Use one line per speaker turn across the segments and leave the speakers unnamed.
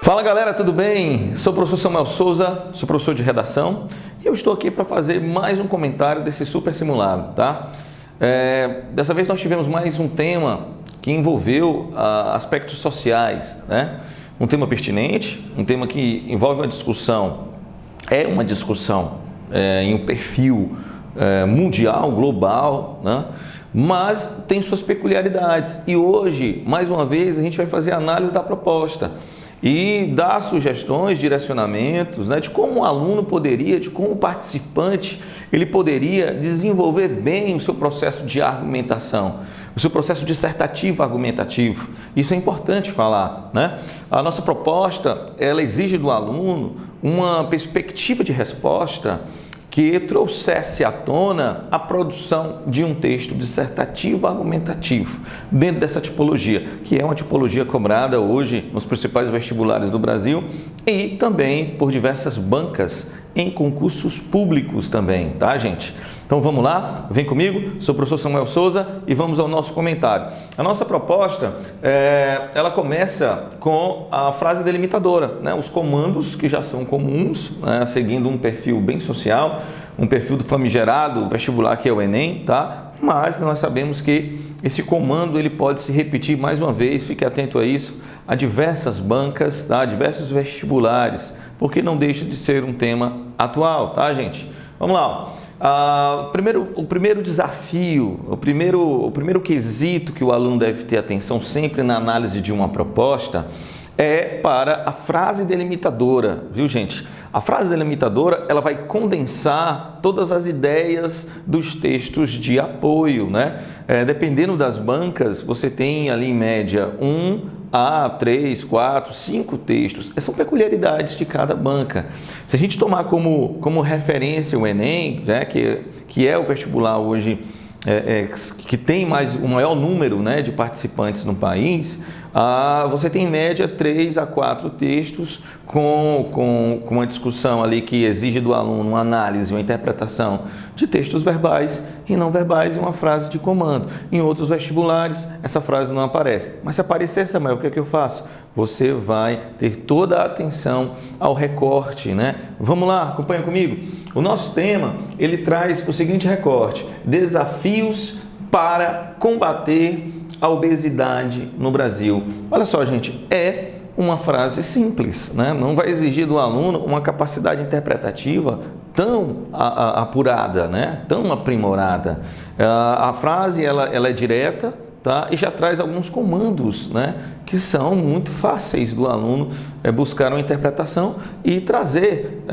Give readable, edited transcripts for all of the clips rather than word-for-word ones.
Fala galera, tudo bem? Sou o professor Samuel Souza, sou professor de redação e eu estou aqui para fazer mais um comentário desse super simulado, tá? Dessa vez nós tivemos mais um tema que envolveu aspectos sociais, né? Um tema pertinente, um tema que envolve uma discussão, em um perfil mundial, global, né? Mas tem suas peculiaridades e hoje, mais uma vez, a gente vai fazer a análise da proposta e dar sugestões, direcionamentos, né, de como o aluno poderia, de como o participante, ele poderia desenvolver bem o seu processo de argumentação, o seu processo dissertativo argumentativo. Isso é importante falar, né? A nossa proposta, ela exige do aluno uma perspectiva de resposta que trouxesse à tona a produção de um texto dissertativo argumentativo dentro dessa tipologia, que é uma tipologia cobrada hoje nos principais vestibulares do Brasil e também por diversas bancas em concursos públicos também, tá, gente? Então vamos lá, vem comigo, sou o professor Samuel Souza e vamos ao nosso comentário. A nossa proposta, ela começa com a frase delimitadora, né? Os comandos que já são comuns, né? Seguindo um perfil bem social, um perfil do famigerado vestibular que é o Enem, tá? Mas nós sabemos que esse comando ele pode se repetir mais uma vez, fique atento a isso, a diversas bancas, tá? A diversos vestibulares, porque não deixa de ser um tema atual, tá, gente? Vamos lá. O primeiro desafio, o primeiro quesito que o aluno deve ter atenção sempre na análise de uma proposta é para a frase delimitadora, viu, gente? A frase delimitadora, ela vai condensar todas as ideias dos textos de apoio, né? Dependendo das bancas, você tem ali em média 3, 4, 5 textos. Essas são peculiaridades de cada banca. Se a gente tomar como referência o Enem, né, que é o vestibular hoje que tem o maior número, né, de participantes no país, você tem em média 3 a 4 textos com uma discussão ali que exige do aluno uma análise, uma interpretação de textos verbais e não verbais e uma frase de comando. Em outros vestibulares, essa frase não aparece. Mas se aparecer, Samuel, o que é que eu faço? Você vai ter toda a atenção ao recorte, né? Vamos lá, acompanha comigo. O nosso tema, ele traz o seguinte recorte: desafios para combater a obesidade no Brasil. Olha só, gente, é uma frase simples, né? Não vai exigir do aluno uma capacidade interpretativa tão apurada, né? Tão aprimorada. A frase ela é direta, tá? E já traz alguns comandos, né? Que são muito fáceis do aluno buscar uma interpretação e trazer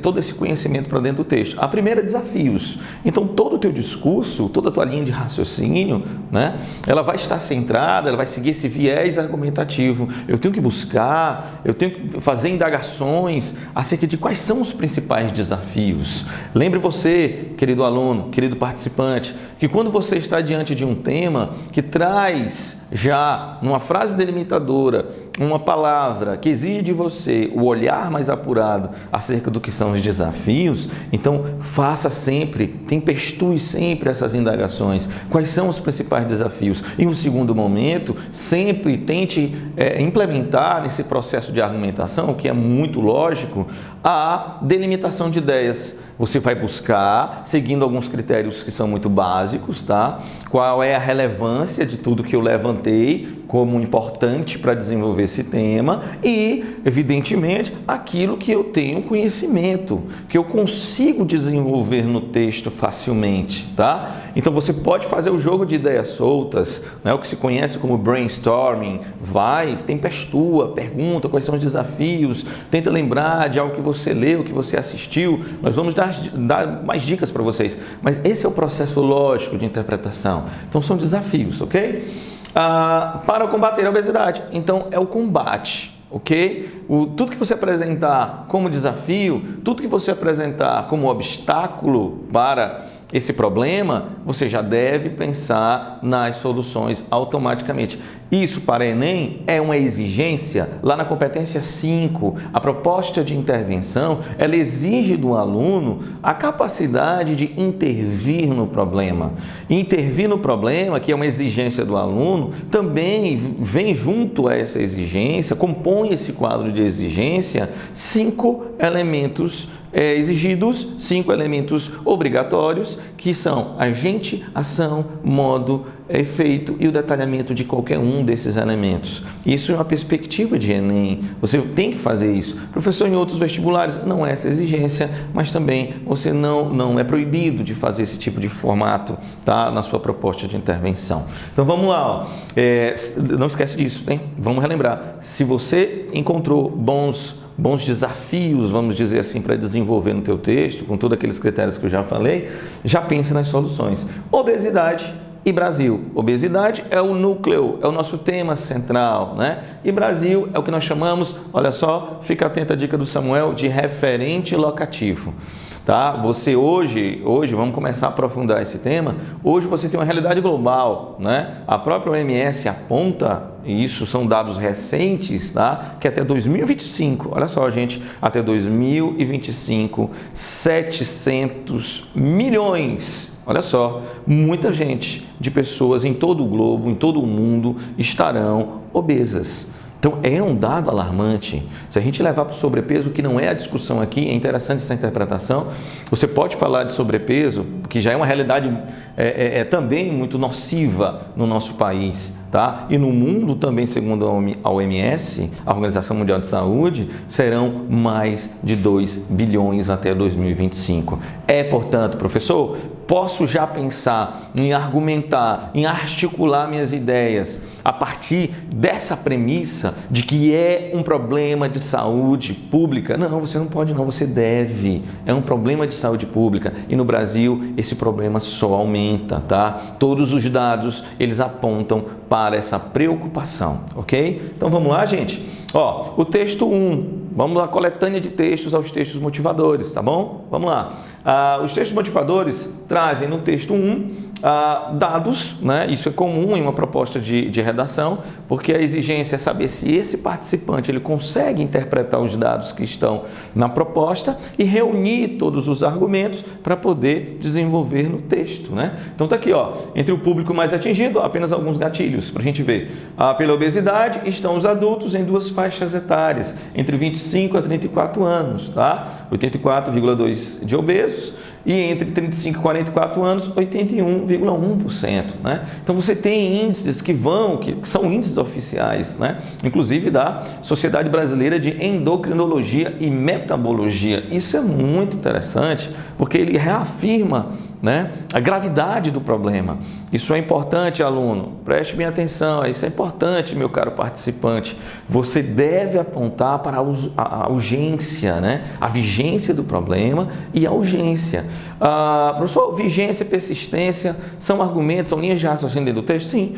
todo esse conhecimento para dentro do texto. A primeira é desafios. Então, todo o teu discurso, toda a tua linha de raciocínio, né, ela vai estar centrada, ela vai seguir esse viés argumentativo. Eu tenho que buscar, eu tenho que fazer indagações acerca de quais são os principais desafios. Lembre você, querido aluno, querido participante, que quando você está diante de um tema que traz já numa frase delimitadora uma palavra que exige de você o olhar mais apurado acerca do que são os desafios, então faça sempre, tempestue sempre essas indagações. Quais são os principais desafios? Em um segundo momento, sempre tente implementar nesse processo de argumentação, que é muito lógico, a delimitação de ideias. Você vai buscar, seguindo alguns critérios que são muito básicos, tá? Qual é a relevância de tudo que eu levantei como importante para desenvolver esse tema e, evidentemente, aquilo que eu tenho conhecimento, que eu consigo desenvolver no texto facilmente, tá? Então você pode fazer o jogo de ideias soltas, né? O que se conhece como brainstorming, tempestua, pergunta quais são os desafios, tenta lembrar de algo que você leu, que você assistiu. Nós vamos dar mais dicas para vocês, mas esse é o processo lógico de interpretação. Então são desafios, ok? Para combater a obesidade, então é o combate, ok? Tudo que você apresentar como desafio, tudo que você apresentar como obstáculo para esse problema, você já deve pensar nas soluções automaticamente. Isso para Enem é uma exigência. Lá na competência 5, a proposta de intervenção, ela exige do aluno a capacidade de intervir no problema. Intervir no problema, que é uma exigência do aluno, também vem junto a essa exigência, compõe esse quadro de exigência, 5 elementos exigidos, 5 elementos obrigatórios, que são agente, ação, modo, efeito e o detalhamento de qualquer um desses elementos. Isso é uma perspectiva de Enem, você tem que fazer isso. Professor, em outros vestibulares não é essa exigência, mas também você não é proibido de fazer esse tipo de formato, tá? Na sua proposta de intervenção. Então vamos lá, ó. Não esquece disso, hein? Vamos relembrar. Se você encontrou bons desafios, vamos dizer assim, para desenvolver no teu texto, com todos aqueles critérios que eu já falei, já pense nas soluções. Obesidade e Brasil. Obesidade é o núcleo, é o nosso tema central, né? E Brasil é o que nós chamamos, olha só, fica atento à dica do Samuel, de referente locativo. Tá? Você hoje, vamos começar a aprofundar esse tema, hoje você tem uma realidade global, né? A própria OMS aponta, e isso são dados recentes, tá? Que até 2025, olha só gente, até 2025, 700 milhões, olha só, muita gente de pessoas em todo o globo, em todo o mundo estarão obesas. Então, é um dado alarmante. Se a gente levar para o sobrepeso, que não é a discussão aqui, é interessante essa interpretação, você pode falar de sobrepeso, que já é uma realidade também muito nociva no nosso país, tá? E no mundo também, segundo a OMS, a Organização Mundial de Saúde, serão mais de 2 bilhões até 2025. Portanto, professor, posso já pensar em argumentar, em articular minhas ideias a partir dessa premissa de que é um problema de saúde pública? Não, você não pode não, você deve. É um problema de saúde pública e no Brasil esse problema só aumenta, tá? Todos os dados, eles apontam para essa preocupação, ok? Então vamos lá, gente? Ó, o texto 1, vamos lá, coletânea de textos aos textos motivadores, tá bom? Vamos lá. Os textos motivadores trazem no texto 1 dados, né? Isso é comum em uma proposta de redação, porque a exigência é saber se esse participante ele consegue interpretar os dados que estão na proposta e reunir todos os argumentos para poder desenvolver no texto, né? Então tá aqui, ó, entre o público mais atingido, apenas alguns gatilhos para a gente ver. Pela obesidade estão os adultos em 2 faixas etárias, entre 25 a 34 anos, tá? 84,2% de obesos, e entre 35 e 44 anos, 81,1%, né? Então você tem índices que são índices oficiais, né? Inclusive da Sociedade Brasileira de Endocrinologia e Metabologia. Isso é muito interessante, porque ele reafirma, né, a gravidade do problema. Isso é importante, aluno, preste bem atenção, isso é importante, meu caro participante. Você deve apontar para a urgência, né, a vigência do problema e a urgência. Professor, vigência e persistência são argumentos, são linhas de raciocínio dentro do texto? Sim,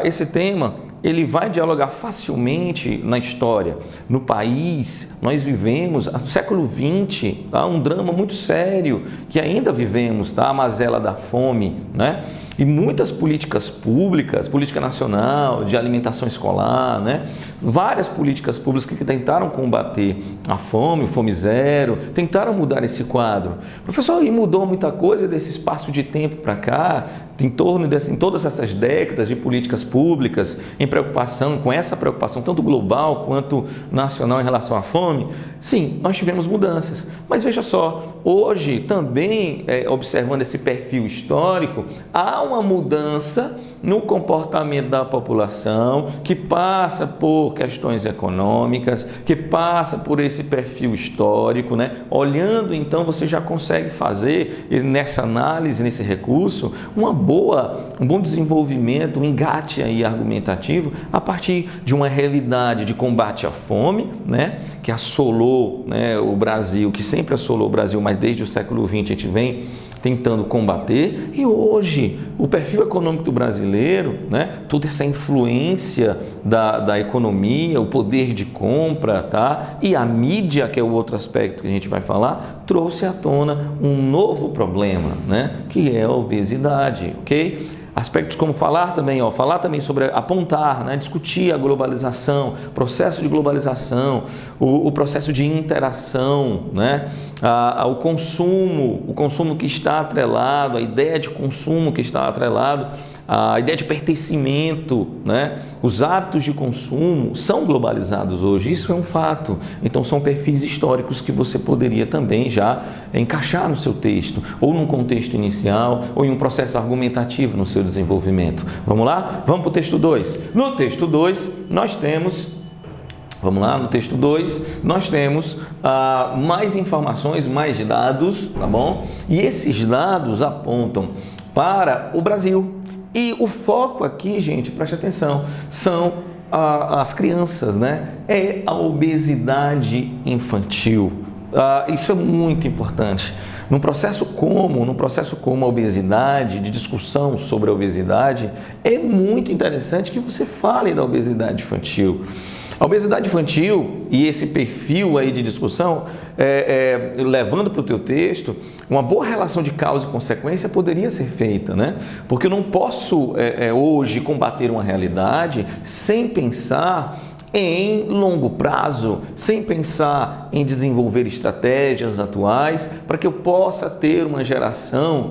esse tema ele vai dialogar facilmente na história. No país, nós vivemos, no século XX, tá? Um drama muito sério que ainda vivemos, tá? A mazela da fome, né? E muitas políticas públicas, política nacional, de alimentação escolar, né? Várias políticas públicas que tentaram combater a fome, o Fome Zero, tentaram mudar esse quadro. Professor, e mudou muita coisa desse espaço de tempo para cá, em todas essas décadas de políticas públicas, com essa preocupação tanto global quanto nacional em relação à fome? Sim, nós tivemos mudanças, mas veja só, hoje também, observando esse perfil histórico, há uma mudança no comportamento da população que passa por questões econômicas, que passa por esse perfil histórico, né? Olhando, então, você já consegue fazer nessa análise, nesse recurso, um bom desenvolvimento, um engate aí argumentativo a partir de uma realidade de combate à fome, né? Que assolou, né, o Brasil, que sempre assolou o Brasil, mas desde o século XX a gente vem tentando combater, e hoje o perfil econômico do brasileiro, né, toda essa influência da economia, o poder de compra, tá, e a mídia, que é o outro aspecto que a gente vai falar, trouxe à tona um novo problema, né, que é a obesidade, ok? Aspectos como falar também sobre apontar, né, discutir a globalização, processo de globalização, o processo de interação, né, o consumo que está atrelado, a ideia de consumo que está atrelado, a ideia de pertencimento, né? Os hábitos de consumo são globalizados hoje, isso é um fato. Então são perfis históricos que você poderia também já encaixar no seu texto, ou num contexto inicial, ou em um processo argumentativo no seu desenvolvimento. Vamos lá? Vamos para o texto 2. No texto 2, nós temos... Vamos lá, no texto 2, nós temos mais informações, mais dados, tá bom? E esses dados apontam para o Brasil. E o foco aqui, gente, preste atenção, são as crianças, né? É a obesidade infantil. Isso é muito importante. Num processo como a obesidade, de discussão sobre a obesidade, é muito interessante que você fale da obesidade infantil. A obesidade infantil e esse perfil aí de discussão, levando para o teu texto, uma boa relação de causa e consequência poderia ser feita, né? Porque eu não posso hoje combater uma realidade sem pensar em longo prazo, sem pensar em desenvolver estratégias atuais para que eu possa ter uma geração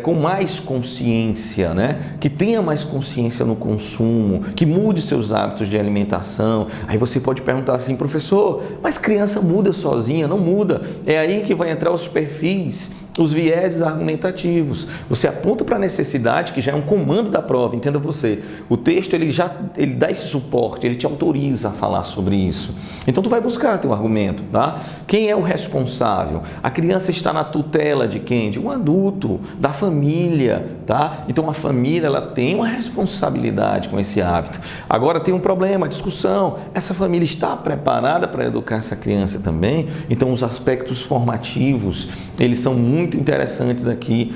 com mais consciência, né? Que tenha mais consciência no consumo, que mude seus hábitos de alimentação. Aí você pode perguntar assim, professor, mas criança muda sozinha? Não muda. É aí que vai entrar os perfis, os vieses argumentativos. Você aponta para a necessidade, que já é um comando da prova, entenda você. O texto ele dá esse suporte, ele te autoriza a falar sobre isso. Então tu vai buscar teu argumento, tá? Quem é o responsável? A criança está na tutela de quem? De um adulto, da família, tá? Então a família ela tem uma responsabilidade com esse hábito. Agora tem um problema, discussão. Essa família está preparada para educar essa criança também? Então os aspectos formativos, eles são muito interessantes aqui,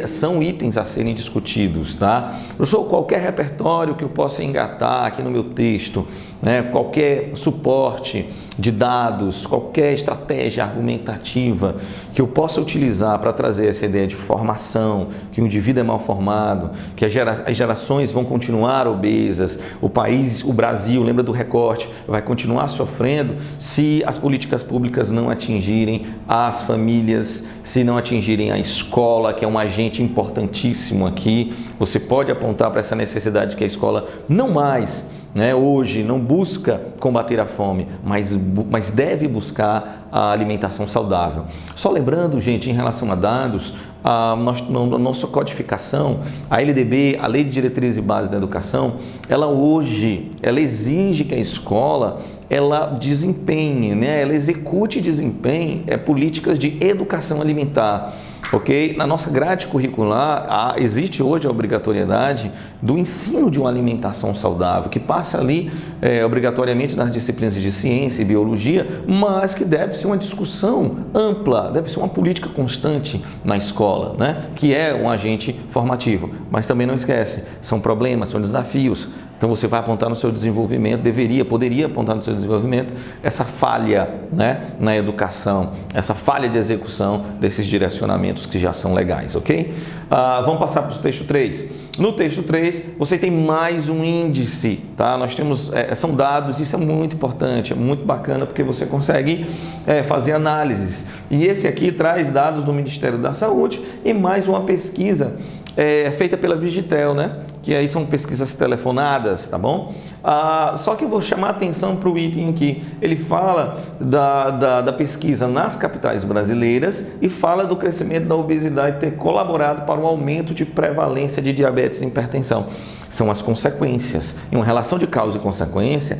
são itens a serem discutidos, tá? Professor, qualquer repertório que eu possa engatar aqui no meu texto, né, qualquer suporte de dados, qualquer estratégia argumentativa que eu possa utilizar para trazer essa ideia de formação, que o indivíduo é mal formado, que as gerações vão continuar obesas, o Brasil, lembra do recorte, vai continuar sofrendo se as políticas públicas não atingirem as famílias, se não atingirem a escola, que é um agente importantíssimo aqui. Você pode apontar para essa necessidade que a escola não mais, né, hoje não busca combater a fome, mas deve buscar a alimentação saudável. Só lembrando, gente, em relação a dados, a nossa codificação, a LDB, a Lei de Diretrizes e Bases da Educação, ela exige que a escola ela desempenhe, né, ela execute e desempenhe políticas de educação alimentar. Ok? Na nossa grade curricular, existe hoje a obrigatoriedade do ensino de uma alimentação saudável, que passa ali obrigatoriamente nas disciplinas de ciência e biologia, mas que deve ser uma discussão ampla, deve ser uma política constante na escola, né? Que é um agente formativo. Mas também não esquece, são problemas, são desafios. Então você vai apontar no seu desenvolvimento, poderia apontar no seu desenvolvimento essa falha, né, na educação, essa falha de execução desses direcionamentos que já são legais, ok? Vamos passar para o texto 3. No texto 3, você tem mais um índice, tá? Nós temos, são dados, isso é muito importante, é muito bacana porque você consegue fazer análises. E esse aqui traz dados do Ministério da Saúde e mais uma pesquisa feita pela Vigitel, né? Que aí são pesquisas telefonadas, tá bom? Só que eu vou chamar a atenção para o item aqui. Ele fala da pesquisa nas capitais brasileiras e fala do crescimento da obesidade ter colaborado para o aumento de prevalência de diabetes e hipertensão. São as consequências. Em uma relação de causa e consequência,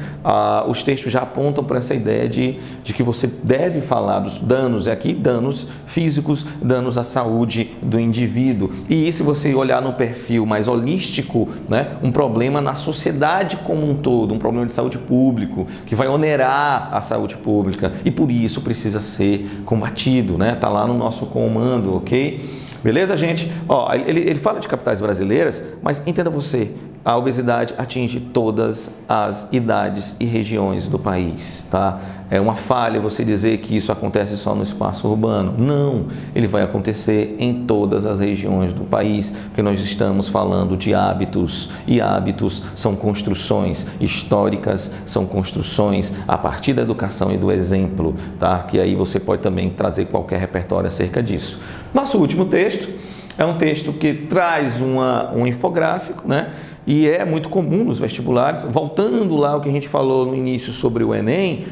os textos já apontam para essa ideia de que você deve falar dos danos, aqui danos físicos, danos à saúde do indivíduo. E se você olhar no perfil mais holístico político, né? Um problema na sociedade como um todo, um problema de saúde pública, que vai onerar a saúde pública e por isso precisa ser combatido, né? Tá lá no nosso comando, ok? Beleza, gente? Ó, ele fala de capitais brasileiras, mas entenda você, a obesidade atinge todas as idades e regiões do país, tá? É uma falha você dizer que isso acontece só no espaço urbano. Não, ele vai acontecer em todas as regiões do país, porque nós estamos falando de hábitos, e hábitos são construções históricas, são construções a partir da educação e do exemplo, tá? Que aí você pode também trazer qualquer repertório acerca disso. Nosso último texto é um texto que traz um infográfico, né? E é muito comum nos vestibulares. Voltando lá ao que a gente falou no início sobre o Enem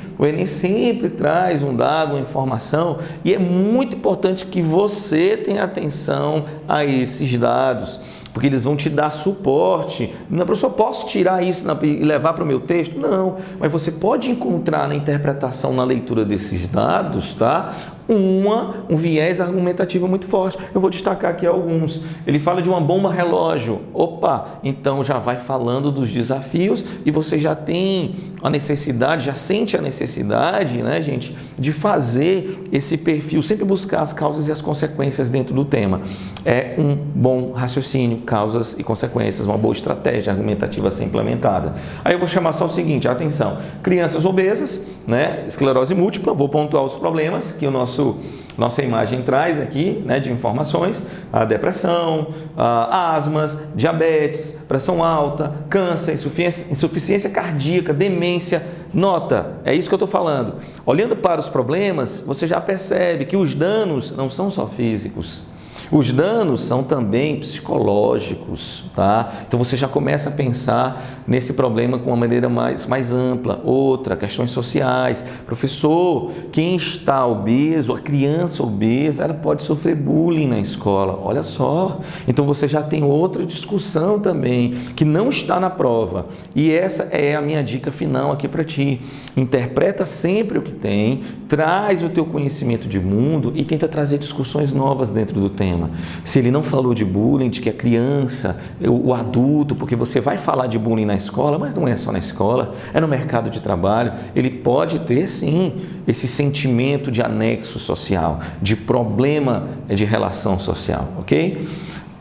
sempre traz um dado, uma informação, e é muito importante que você tenha atenção a esses dados, porque eles vão te dar suporte. Não, professor, posso tirar isso e levar para o meu texto? Não, mas você pode encontrar na interpretação, na leitura desses dados, tá? Um viés argumentativo muito forte. Eu vou destacar aqui alguns. Ele fala de uma bomba relógio. Opa, então já vai falando dos desafios e você já tem a necessidade, já sente a necessidade, né, gente, de fazer esse perfil, sempre buscar as causas e as consequências dentro do tema. É um bom raciocínio, causas e consequências, uma boa estratégia argumentativa a ser implementada. Aí eu vou chamar só o seguinte, atenção, crianças obesas, né, esclerose múltipla, vou pontuar os problemas que nossa imagem traz aqui, né, de informações, a depressão, asmas, diabetes, pressão alta, câncer, insuficiência cardíaca, demência. Nota, é isso que eu estou falando. Olhando para os problemas, você já percebe que os danos não são só físicos. Os danos são também psicológicos, tá? Então você já começa a pensar nesse problema com uma maneira mais ampla. Outra, questões sociais. Professor, quem está obeso, a criança obesa, ela pode sofrer bullying na escola. Olha só. Então você já tem outra discussão também, que não está na prova. E essa é a minha dica final aqui para ti. Interpreta sempre o que tem, traz o teu conhecimento de mundo e tenta trazer discussões novas dentro do tema. Se ele não falou de bullying, de que a criança, o adulto, porque você vai falar de bullying na escola, mas não é só na escola, é no mercado de trabalho, ele pode ter sim esse sentimento de anexo social, de problema de relação social, ok?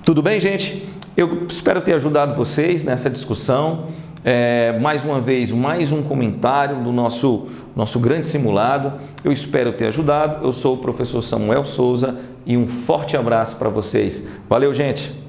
Tudo bem, gente? Eu espero ter ajudado vocês nessa discussão. Mais uma vez, mais um comentário do nosso grande simulado. Eu espero ter ajudado. Eu sou o professor Samuel Souza e um forte abraço para vocês. Valeu, gente!